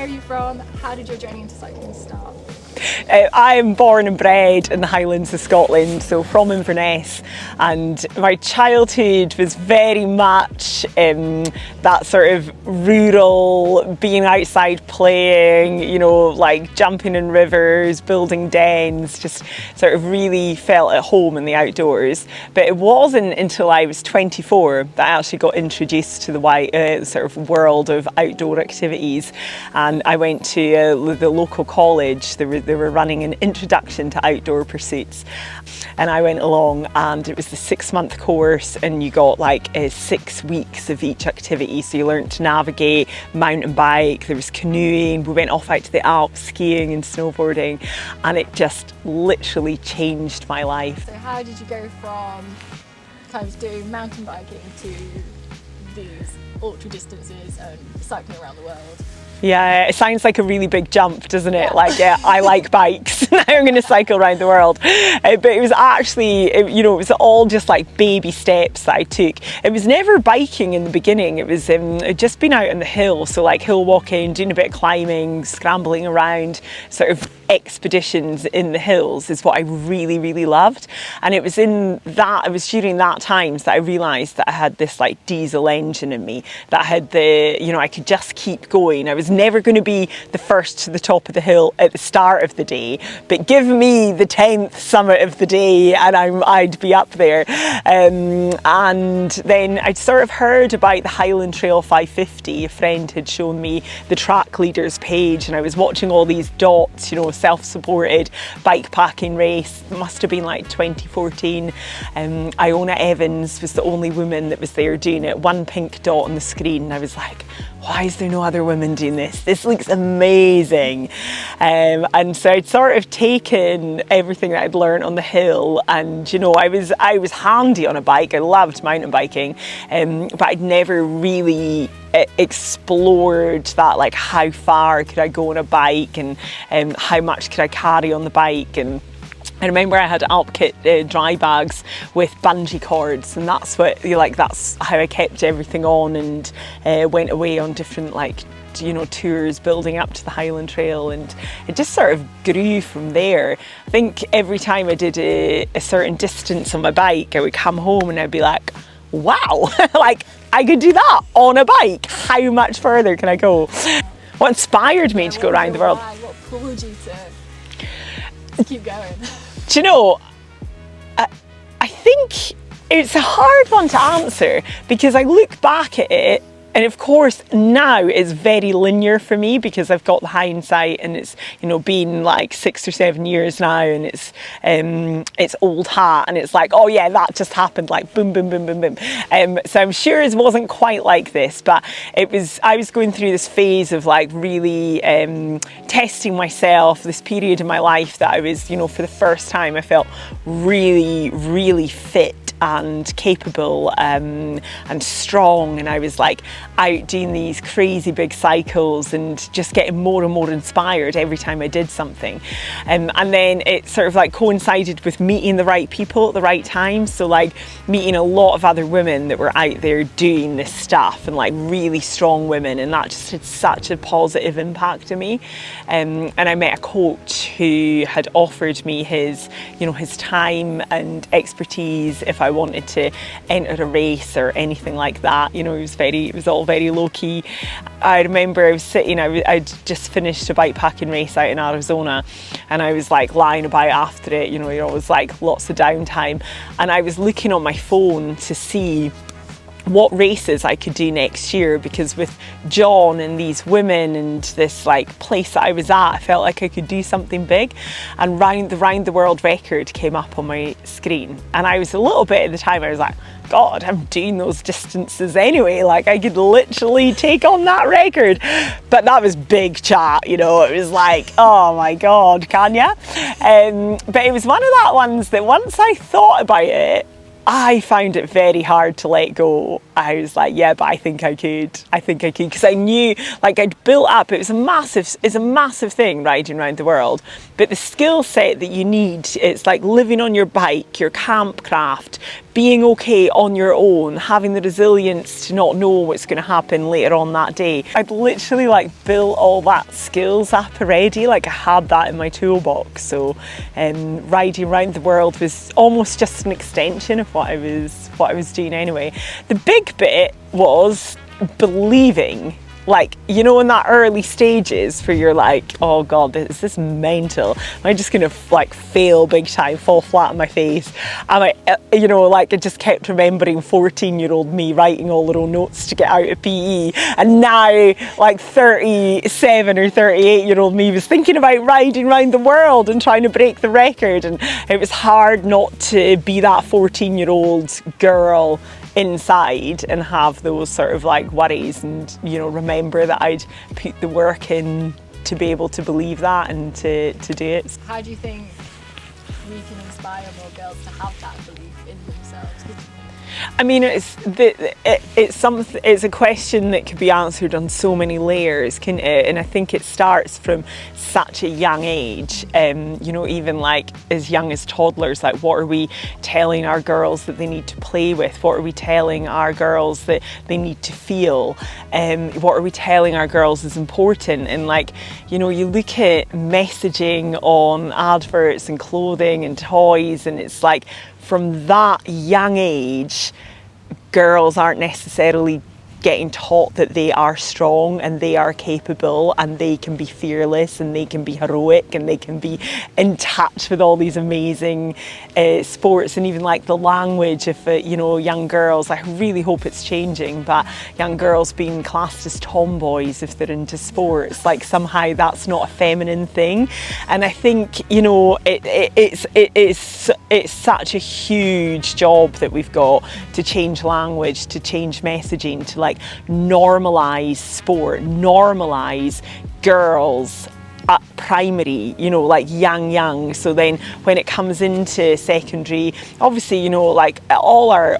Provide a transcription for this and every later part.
Where are you from? How did your journey into cycling start? I am born and bred in the Highlands of Scotland, so from Inverness, and my childhood was very much that sort of rural, being outside playing, you know, like jumping in rivers, building dens, just sort of really felt at home in the outdoors. But it wasn't until I was 24 that I actually got introduced to the sort of world of outdoor activities, and I went to the local college. They were running an introduction to outdoor pursuits, and I went along, and it was the 6-month course, and you got like 6 weeks of each activity. So you learned to navigate, mountain bike, there was canoeing, we went off out to the Alps skiing and snowboarding, and it just literally changed my life. So how did you go from kind of doing mountain biking to these ultra distances and cycling around the world? Yeah, it sounds like a really big jump, doesn't it? Like, yeah, I like bikes, now I'm going to cycle around the world. But it was actually, you know, it was all just like baby steps that I took. It was never biking in the beginning. It was just being out on the hill, so like hill walking, doing a bit of climbing, scrambling around, sort of expeditions in the hills is what I really, really loved. And it was during that time that I realised that I had this like diesel engine in me, that I had I could just keep going. I was never going to be the first to the top of the hill at the start of the day, but give me the 10th summit of the day and I'd be up there. And then I'd sort of heard about the Highland Trail 550. A friend had shown me the track leaders page, and I was watching all these dots, you know, self-supported bikepacking race. It must have been like 2014. Iona Evans was the only woman that was there doing it, one pink dot on the screen, and I was like, why is there no other women doing this? This looks amazing. And so I'd sort of taken everything that I'd learned on the hill, and you know, I was handy on a bike. I loved mountain biking, but I'd never really explored that, like how far could I go on a bike, and how much could I carry on the bike. And I remember I had Alpkit dry bags with bungee cords, and that's how I kept everything on, and went away on different tours building up to the Highland Trail, and it just sort of grew from there. I think every time I did a certain distance on my bike, I would come home and I'd be like, wow, like I could do that on a bike. How much further can I go? What inspired me to go around the world? What pulled you to keep going? Do you know, I think it's a hard one to answer, because I look back at it, and of course now it's very linear for me because I've got the hindsight, and it's, you know, been like 6 or 7 years now, and it's old hat, and it's like, oh yeah, that just happened, like boom, boom, boom, boom, boom. So I'm sure it wasn't quite like this, but I was going through this phase of like really testing myself, this period in my life that I was, you know, for the first time I felt really, really fit and capable and strong, and I was like out doing these crazy big cycles and just getting more and more inspired every time I did something. And then it sort of like coincided with meeting the right people at the right time, so like meeting a lot of other women that were out there doing this stuff, and like really strong women, and that just had such a positive impact on me. And I met a coach who had offered me his time and expertise if I wanted to enter a race or anything like that. You know, it was all very low key. I remember I was sitting, I'd just finished a bikepacking race out in Arizona, and I was like lying about after it, you know, it was like lots of downtime, and I was looking on my phone to see what races I could do next year, because with John and these women and this like place that I was at, I felt like I could do something big. And the round the world record came up on my screen, and I was a little bit at the time, I was like, God, I'm doing those distances anyway, like I could literally take on that record. But that was big chat, you know, it was like, oh my God, can ya? But it was one of that ones that once I thought about it, I found it very hard to let go. I was like, yeah, but I think I could, because I knew, like, I'd built up, it's a massive thing riding around the world, but the skill set that you need, it's like living on your bike, your campcraft, being okay on your own, having the resilience to not know what's going to happen later on that day. I'd literally like built all that skills up already, like I had that in my toolbox. So riding around the world was almost just an extension of what I was doing anyway. The big bit was believing. Like, you know, in that early stages where you're like, oh God, is this mental? Am I just gonna like fail big time, fall flat on my face? Am I, you know, like I just kept remembering 14-year-old me writing all the own notes to get out of PE. And now like 37 or 38-year-old me was thinking about riding around the world and trying to break the record. And it was hard not to be that 14-year-old girl inside and have those sort of like worries, and you know, remember that I'd put the work in to be able to believe that and to do it. How do you think we can inspire more girls to have that belief in themselves? I mean, it's a question that could be answered on so many layers, can it? And I think it starts from such a young age. You know, even like as young as toddlers, like what are we telling our girls that they need to play with? What are we telling our girls that they need to feel? What are we telling our girls is important? And like, you know, you look at messaging on adverts and clothing and toys, and it's like, from that young age, girls aren't necessarily getting taught that they are strong and they are capable and they can be fearless and they can be heroic and they can be in touch with all these amazing sports. And even like the language of you know, young girls, I really hope it's changing, but young girls being classed as tomboys if they're into sports, like somehow that's not a feminine thing. And I think, you know, it's such a huge job that we've got to change language, to change messaging, to like normalise sport, normalise girls at primary, you know, like young. So then when it comes into secondary, obviously, you know, like all our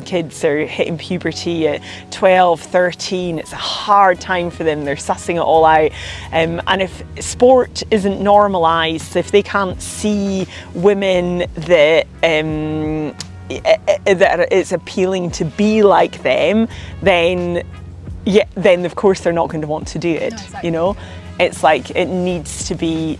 kids are hitting puberty at 12, 13. It's a hard time for them. They're sussing it all out. And if sport isn't normalised, if they can't see women that that it's appealing to be like them, then of course they're not going to want to do it. No, exactly. You know, it's like it needs to be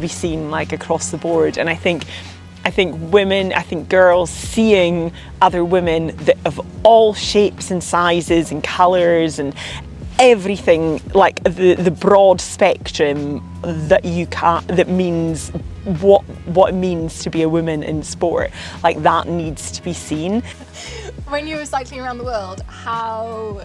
seen like across the board. And I think women, I think girls seeing other women that of all shapes and sizes and colours and everything, like the broad spectrum that means what it means to be a woman in sport, like that needs to be seen. When you were cycling around the world, how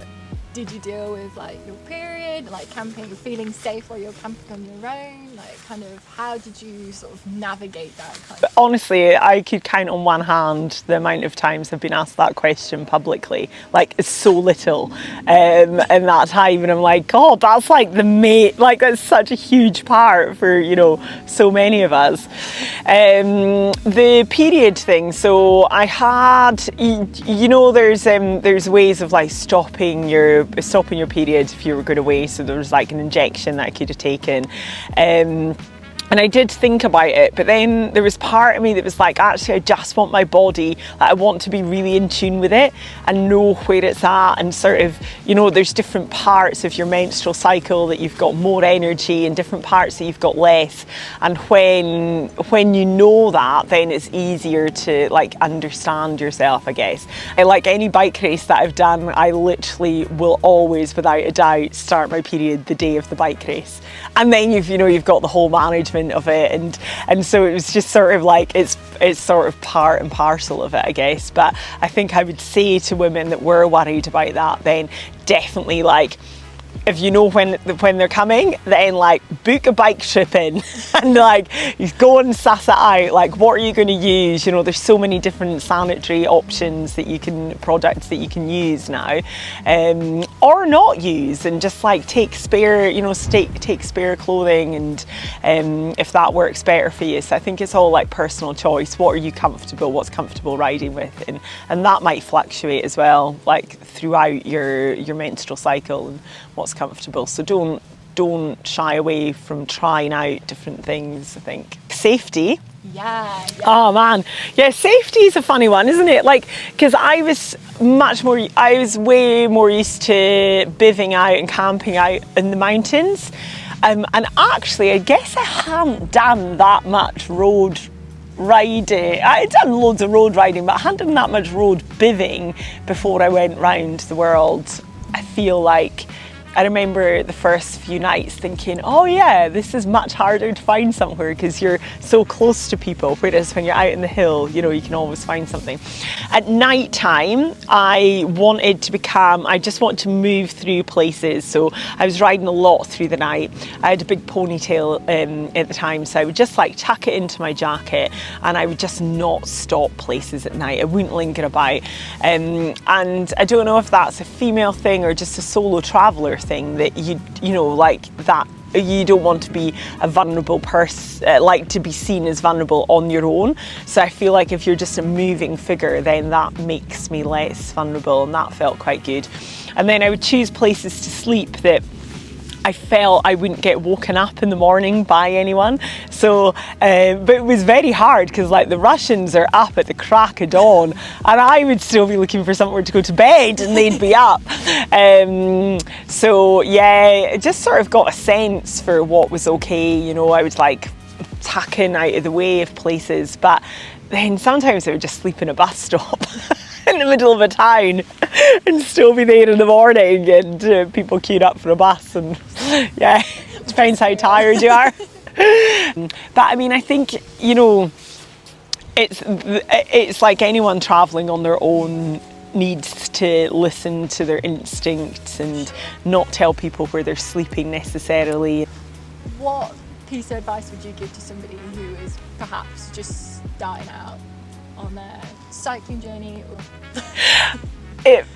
did you deal with like your period, like camping, feeling safe while you're camping on your own? Like kind of how did you sort of navigate that kind of? Honestly, I could count on one hand the amount of times I've been asked that question publicly. Like it's so little in that time, and I'm like, God, that's like that's such a huge part for, you know, so many of us. The period thing, so I had, you know, there's ways of like stopping your period if you were going away. So there was like an injection that I could have taken. And I did think about it, but then there was part of me that was like, actually, I just want my body, like, I want to be really in tune with it and know where it's at, and sort of, you know, there's different parts of your menstrual cycle that you've got more energy and different parts that you've got less. And when you know that, then it's easier to like understand yourself, I guess. I, like any bike race that I've done, I literally will always, without a doubt, start my period the day of the bike race. And then you've got the whole management of it, and so it was just sort of like it's sort of part and parcel of it, I guess. But I think I would say to women that were worried about that, then definitely like if you know when they're coming, then like book a bike trip in and like you go and suss it out. Like, what are you going to use? You know, there's so many different sanitary options that products that you can use now, or not use, and just like take spare, you know, take spare clothing, and if that works better for you. So I think it's all like personal choice. What are you comfortable? What's comfortable riding with, and that might fluctuate as well, like throughout your menstrual cycle, and what's comfortable. So don't shy away from trying out different things. I think safety. Yeah. Oh man, yeah, safety is a funny one, isn't it? Like, because I was way more used to bivvying out and camping out in the mountains, and actually I guess I hadn't done that much road riding. I'd done loads of road riding, but I hadn't done that much road bivvying before I went round the world. I feel like I remember the first few nights thinking, oh yeah, this is much harder to find somewhere because you're so close to people, whereas when you're out in the hill, you know, you can always find something. At night time, I just want to move through places, so I was riding a lot through the night. I had a big ponytail at the time, so I would just like tuck it into my jacket and I would just not stop places at night. I wouldn't linger about, and I don't know if that's a female thing or just a solo traveller thing, that you know, like that you don't want to be a vulnerable person, like to be seen as vulnerable on your own. So I feel like if you're just a moving figure, then that makes me less vulnerable, and that felt quite good. And then I would choose places to sleep that I felt I wouldn't get woken up in the morning by anyone. So, but it was very hard because like the Russians are up at the crack of dawn and I would still be looking for somewhere to go to bed and they'd be up. So yeah, I just sort of got a sense for what was okay. You know, I was like tucking out of the way of places, but then sometimes I would just sleep in a bus stop in the middle of a town and still be there in the morning, and people queued up for a bus, and yeah, it depends how tired you are. But I mean, I think, you know, it's like anyone travelling on their own needs to listen to their instincts and not tell people where they're sleeping necessarily. What piece of advice would you give to somebody who is perhaps just starting out on their cycling journey?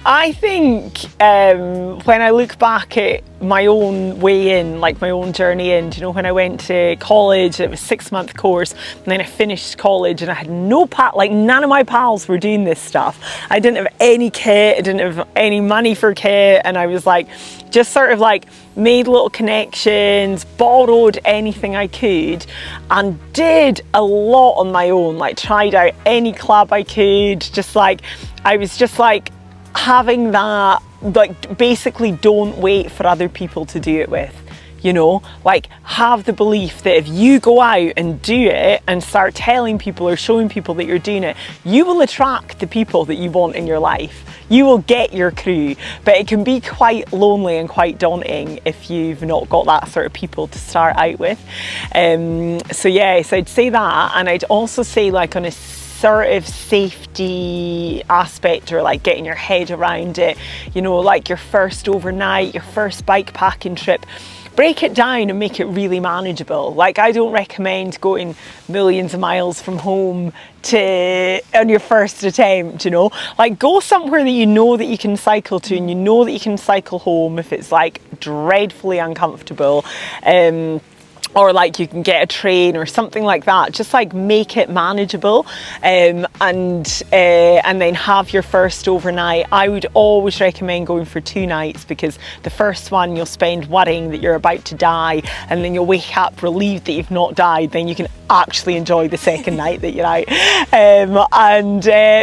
I think when I look back at my own way in, like my own journey in, you know, when I went to college, it was a 6-month course, and then I finished college and I had none of my pals were doing this stuff. I didn't have any kit, I didn't have any money for kit, and I was like, just sort of like made little connections, borrowed anything I could, and did a lot on my own, like tried out any club I could, just like, I was just like, having that, like, basically don't wait for other people to do it with, you know, like have the belief that if you go out and do it and start telling people or showing people that you're doing it, you will attract the people that you want in your life. You will get your crew, but it can be quite lonely and quite daunting if you've not got that sort of people to start out with. So yeah, so I'd say that, and I'd also say, like, on a sort of safety aspect, or like getting your head around it, you know, like your first overnight, your first bike packing trip, break it down and make it really manageable. Like, I don't recommend going millions of miles from home on your first attempt, you know, like go somewhere that you know that you can cycle to, and you know that you can cycle home if it's like dreadfully uncomfortable. Or like you can get a train or something like that. Just like make it manageable, and then have your first overnight. I would always recommend going for 2 nights, because the first one you'll spend worrying that you're about to die, and then you'll wake up relieved that you've not died. Then you can actually enjoy the second night that you're out.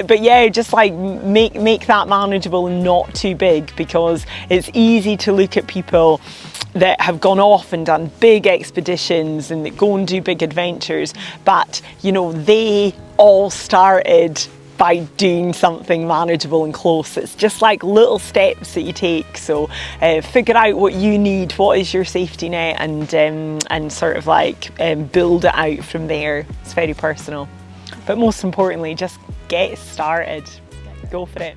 But yeah, just like make that manageable and not too big, because it's easy to look at people that have gone off and done big expeditions and that go and do big adventures, but you know, they all started by doing something manageable and close. It's just like little steps that you take. So figure out what you need, what is your safety net, and sort of like build it out from there. It's very personal, but most importantly, just get started. Go for it.